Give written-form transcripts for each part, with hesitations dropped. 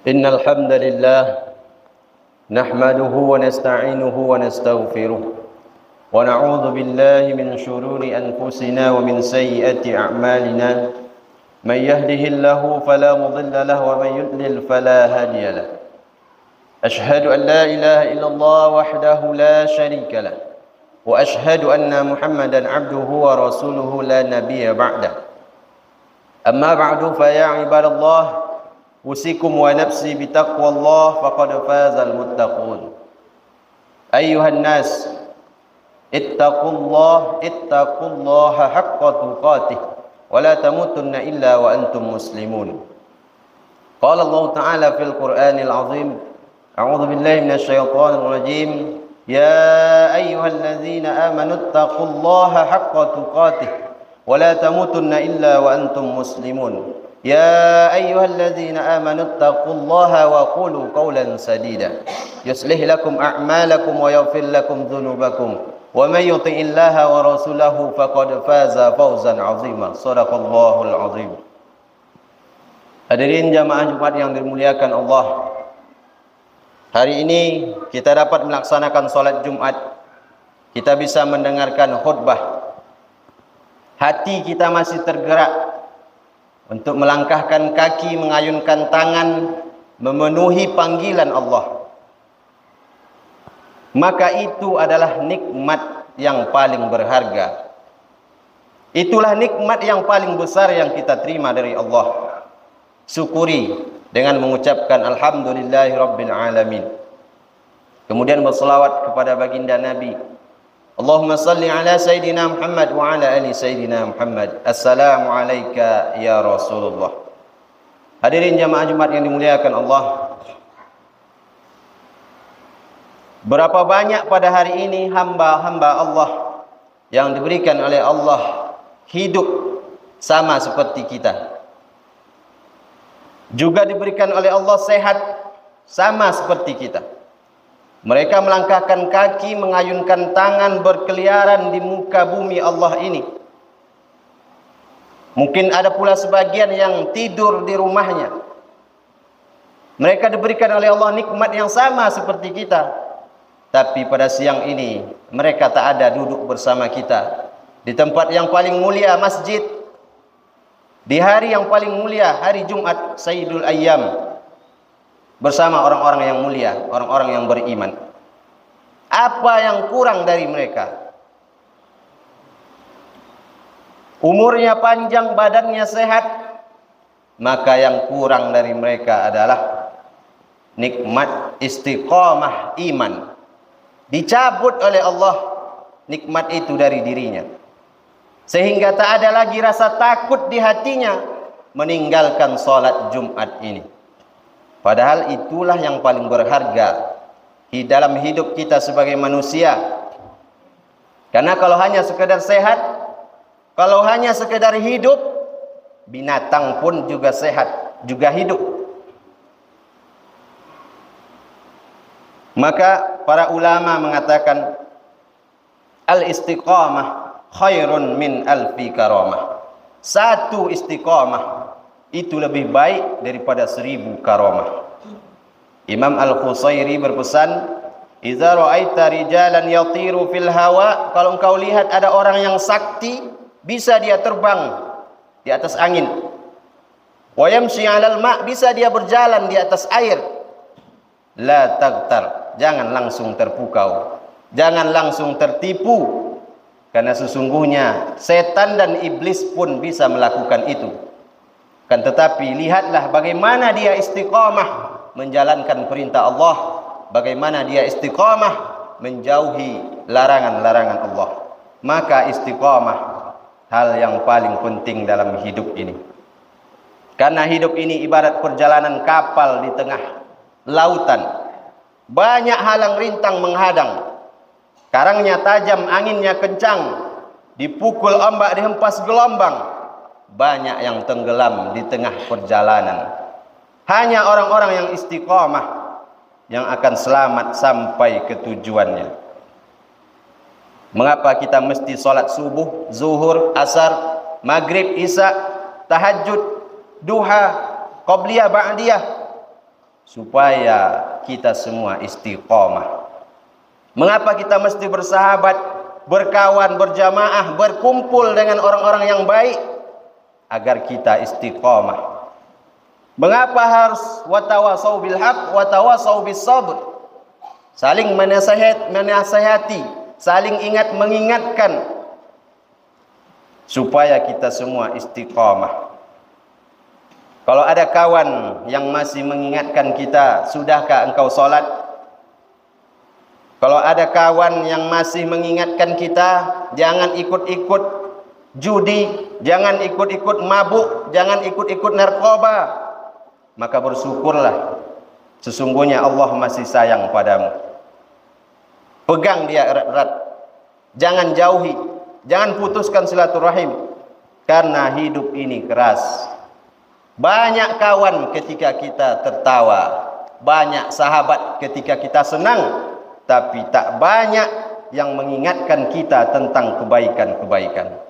إن الحمد لله نحمده ونستعينه ونستغفره ونعوذ بالله من شرور أنفسنا ومن سيئات أعمالنا من يهده الله فلا مضل له ومن يضلل فلا هادي له أشهد أن لا إله إلا الله وحده لا شريك له وأشهد أن محمدا عبده ورسوله لا نبي بعده أما بعد فيا عباد الله أوصيكم ونفسي بتقوى الله فقد فاز المتقون أيها الناس اتقوا الله حق تقاته ولا تموتن إلا وأنتم مسلمون قال الله تعالى في القرآن العظيم أعوذ بالله من الشيطان الرجيم يا أيها الذين آمنوا اتقوا الله حق تقاته ولا تموتن إلا وأنتم مسلمون يا أيها الذين آمنوا اتقوا الله وقولوا قولا سديدا يصلح لكم أعمالكم ويغفر لكم ذنوبكم ومن يطع الله ورسوله فقد فاز فوزا عظيما صدق الله العظيم. Hadirin jamaah Jumat yang dimuliakan Allah, hari ini kita dapat melaksanakan sholat Jumat, kita bisa mendengarkan khutbah, hati kita masih tergerak untuk melangkahkan kaki, mengayunkan tangan, memenuhi panggilan Allah. Maka itu adalah nikmat yang paling berharga. Itulah nikmat yang paling besar yang kita terima dari Allah. Syukuri dengan mengucapkan Alhamdulillahi Rabbil Alamin. Kemudian berselawat kepada baginda Nabi. Allahumma salli ala Sayyidina Muhammad wa ala ali Sayyidina Muhammad. Assalamu alayka ya Rasulullah. Hadirin jamaah Jumat yang dimuliakan Allah, berapa banyak pada hari ini hamba-hamba Allah yang diberikan oleh Allah hidup sama seperti kita, juga diberikan oleh Allah sehat sama seperti kita. Mereka melangkahkan kaki, mengayunkan tangan, berkeliaran di muka bumi Allah ini. Mungkin ada pula sebagian yang tidur di rumahnya. Mereka diberikan oleh Allah nikmat yang sama seperti kita. Tapi pada siang ini mereka tak ada duduk bersama kita di tempat yang paling mulia, masjid. Di hari yang paling mulia, hari Jumat, Sayyidul Ayyam, bersama orang-orang yang mulia, orang-orang yang beriman. Apa yang kurang dari mereka? Umurnya panjang, badannya sehat. Maka yang kurang dari mereka adalah nikmat istiqamah iman. Dicabut oleh Allah nikmat itu dari dirinya, sehingga tak ada lagi rasa takut di hatinya meninggalkan sholat Jumat ini. Padahal itulah yang paling berharga di dalam hidup kita sebagai manusia. Karena kalau hanya sekedar sehat, kalau hanya sekedar hidup, binatang pun juga sehat, juga hidup. Maka para ulama mengatakan al-istiqamah khairun min alfi karamah. Satu istiqamah itu lebih baik daripada 1000 karamah. Imam Al-Khusairi berpesan, "Idza ra'aita rijalan yatiru fil hawa", kalau engkau lihat ada orang yang sakti, bisa dia terbang di atas angin. Wa yamshi 'alal ma', bisa dia berjalan di atas air. La taghtar, jangan langsung terpukau, jangan langsung tertipu, karena sesungguhnya setan dan iblis pun bisa melakukan itu. Kan tetapi lihatlah bagaimana dia istiqamah menjalankan perintah Allah, bagaimana dia istiqamah menjauhi larangan-larangan Allah. Maka istiqamah hal yang paling penting dalam hidup ini. Karena hidup ini ibarat perjalanan kapal di tengah lautan. Banyak halang rintang menghadang. Karangnya tajam, anginnya kencang, dipukul ombak, dihempas gelombang. Banyak yang tenggelam di tengah perjalanan. Hanya orang-orang yang istiqamah yang akan selamat sampai ke tujuannya. Mengapa kita mesti sholat subuh, zuhur, asar, maghrib, isya, tahajud, duha, qabliyah, ba'diyah? supaya kita semua istiqomah. Mengapa kita mesti bersahabat, berkawan, berjamaah, berkumpul dengan orang-orang yang baik? Agar kita istiqomah. Mengapa harus watawasau bil haq, watawasau bis sabr? Saling menasihati, saling mengingatkan supaya kita semua istiqamah. Kalau ada kawan yang masih mengingatkan kita, sudahkah engkau salat? Kalau ada kawan yang masih mengingatkan kita, jangan ikut-ikut judi, jangan ikut-ikut mabuk, jangan ikut-ikut narkoba, maka bersyukurlah, sesungguhnya Allah masih sayang padamu. Pegang dia erat-erat, jangan jauhi, jangan putuskan silaturahim, karena hidup ini keras. Banyak kawan ketika kita tertawa, banyak sahabat ketika kita senang, tapi tak banyak yang mengingatkan kita tentang kebaikan-kebaikan.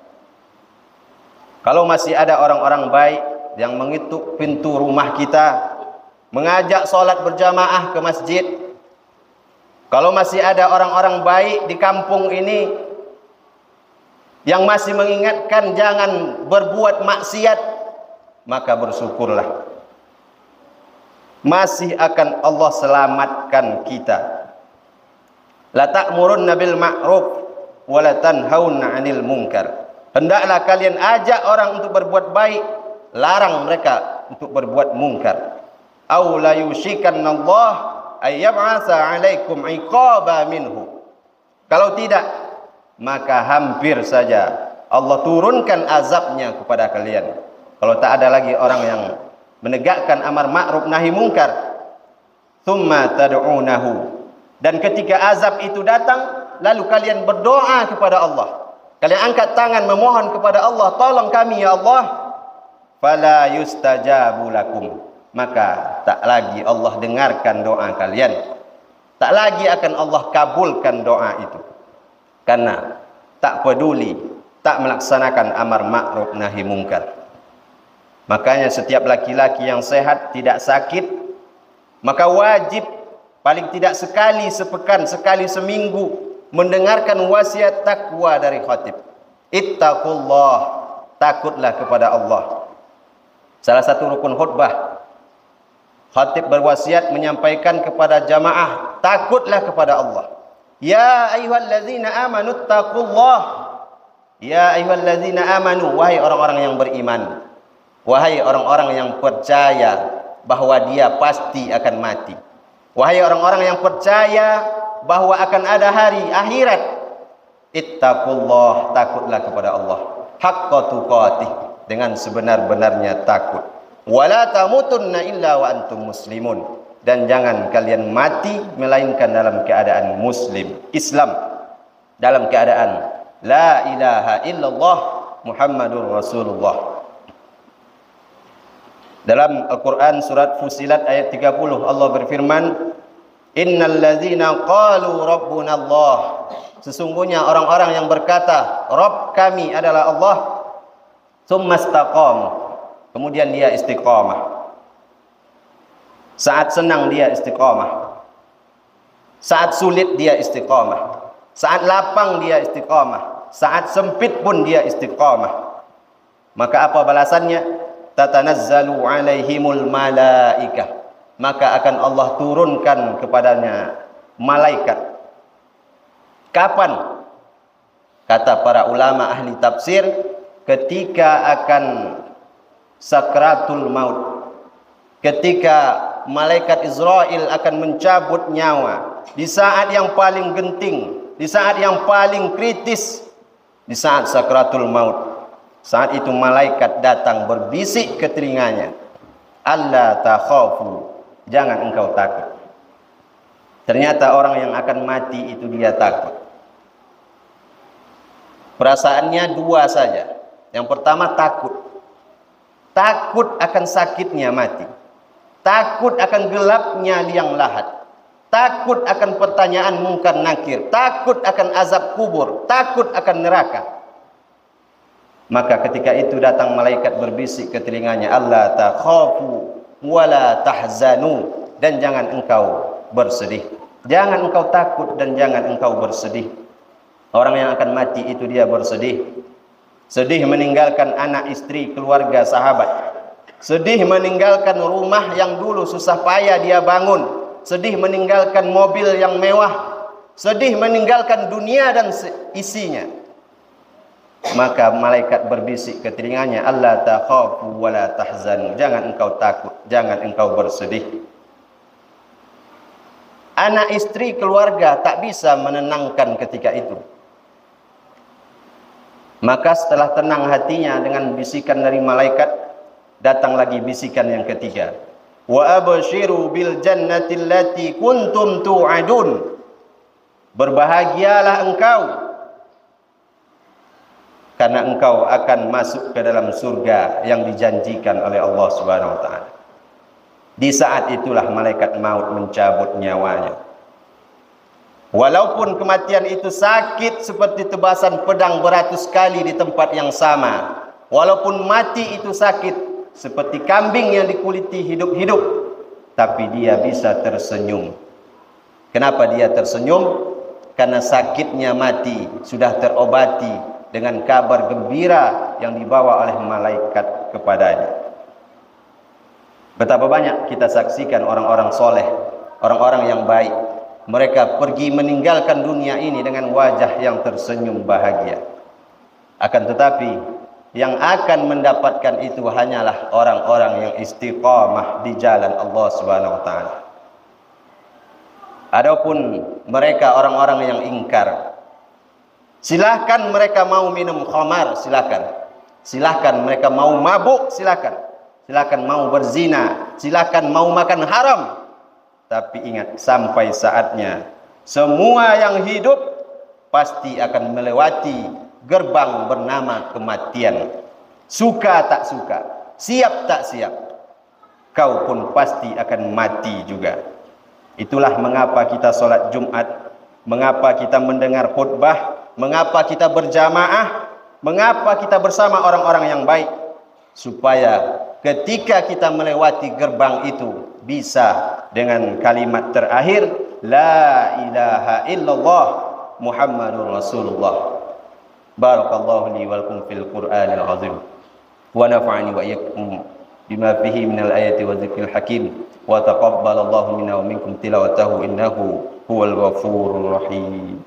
Kalau masih ada orang-orang baik yang mengetuk pintu rumah kita, mengajak sholat berjamaah ke masjid, kalau masih ada orang-orang baik di kampung ini yang masih mengingatkan jangan berbuat maksiat, maka bersyukurlah. Masih akan Allah selamatkan kita. La ta'murunna bil ma'ruf wa la tanhauna 'anil munkar. Hendaklah kalian ajak orang untuk berbuat baik, larang mereka untuk berbuat mungkar. Aw la yushikanallah ay yab'atsa 'alaikum 'iqaba minhu. Kalau tidak, maka hampir saja Allah turunkan azabnya kepada kalian. Kalau tak ada lagi orang yang menegakkan amar ma'ruf nahi mungkar, thumma tad'unahu, dan ketika azab itu datang, lalu kalian berdoa kepada Allah, kalian angkat tangan memohon kepada Allah, tolong kami ya Allah, fala yustajabu lakum, maka tak lagi Allah dengarkan doa kalian, tak lagi akan Allah kabulkan doa itu, karena tak peduli, tak melaksanakan amar ma'ruf nahi mungkar. Makanya setiap laki-laki yang sehat, tidak sakit, maka wajib paling tidak sekali sepekan, sekali seminggu mendengarkan wasiat takwa dari khatib. Ittaqullah, takutlah kepada Allah. Salah satu rukun khutbah, khatib berwasiat menyampaikan kepada jamaah, takutlah kepada Allah. Ya ayyuhallazina amanu ittaqullah. Ya ayyuhallazina amanu, wahai orang-orang yang beriman, wahai orang-orang yang percaya bahwa dia pasti akan mati. Wahai orang-orang yang percaya bahwa akan ada hari akhirat, ittaqullah, takutlah kepada Allah, haqqa tuqatih, dengan sebenar-benarnya takut. Wala tamutunna illa wa antum muslimun, dan jangan kalian mati melainkan dalam keadaan muslim, Islam, dalam keadaan la ilaha illallah Muhammadur Rasulullah. Dalam Al-Quran surat Fusilat ayat 30 Allah berfirman, innal ladzina qalu rabbuna Allah, sesungguhnya orang-orang yang berkata Rabb kami adalah Allah, tsumma istaqamu, kemudian dia istiqamah. Saat senang dia istiqamah, saat sulit dia istiqamah, saat lapang dia istiqamah, saat sempit pun dia istiqamah. Maka apa balasannya? Tatanazzalu alaihimul malaikah, maka akan Allah turunkan kepadanya malaikat. Kapan? Kata para ulama ahli tafsir, ketika akan sakratul maut, ketika malaikat Israel akan mencabut nyawa, di saat yang paling genting, di saat yang paling kritis, di saat sakratul maut. Saat itu malaikat datang berbisik ke telinganya, alla takhafu, jangan engkau takut. Ternyata orang yang akan mati itu dia takut. Perasaannya dua saja. Yang pertama takut. Takut akan sakitnya mati, takut akan gelapnya liang lahat, takut akan pertanyaan mungkar nakir, takut akan azab kubur, takut akan neraka. Maka ketika itu datang malaikat berbisik ke telinganya, alla takhafu wala tahzanu, dan jangan engkau bersedih. Jangan engkau takut dan jangan engkau bersedih. Orang yang akan mati itu dia bersedih. Sedih meninggalkan anak, istri, keluarga, sahabat. Sedih meninggalkan rumah yang dulu susah payah dia bangun. Sedih meninggalkan mobil yang mewah. Sedih meninggalkan dunia dan isinya. Maka malaikat berbisik ke telinganya, Allah takhafu wa la tahzanu. Jangan engkau takut, jangan engkau bersedih. Anak, istri, keluarga tak bisa menenangkan ketika itu. Maka setelah tenang hatinya dengan bisikan dari malaikat, datang lagi bisikan yang ketiga. Wa abshiru bil jannati allati kuntum tu'adun. Berbahagialah engkau karena engkau akan masuk ke dalam surga yang dijanjikan oleh Allah Subhanahu wa taala. Di saat itulah malaikat maut mencabut nyawanya. Walaupun kematian itu sakit seperti tebasan pedang beratus kali di tempat yang sama. Walaupun mati itu sakit seperti kambing yang dikuliti hidup-hidup, tapi dia bisa tersenyum. Kenapa dia tersenyum? Karena sakitnya mati sudah terobati dengan kabar gembira yang dibawa oleh malaikat kepadanya. Betapa banyak kita saksikan orang-orang soleh, orang-orang yang baik. Mereka pergi meninggalkan dunia ini dengan wajah yang tersenyum bahagia. Akan tetapi, yang akan mendapatkan itu hanyalah orang-orang yang istiqamah di jalan Allah Subhanahu wa taala. Adapun mereka orang-orang yang ingkar, silahkan mereka mau minum khamar, silahkan. Silahkan mereka mau mabuk, silahkan. Silakan mau berzina, silakan mau makan haram. Tapi ingat, sampai saatnya semua yang hidup pasti akan melewati gerbang bernama kematian. Suka tak suka, siap tak siap, kau pun pasti akan mati juga. Itulah mengapa kita sholat Jumat, mengapa kita mendengar khutbah, mengapa kita berjamaah, mengapa kita bersama orang-orang yang baik, supaya ketika kita melewati gerbang itu bisa dengan kalimat terakhir la ilaha illallah Muhammadur Rasulullah. Barakallahu li wa lakum fil Qur'anil azim wa nafa'ani wa iyyakum bima fihi minal ayati wa dzikril hakim wa taqabbalallahu minna wa minkum tilawatahu innahu huwal ghafurur rahim.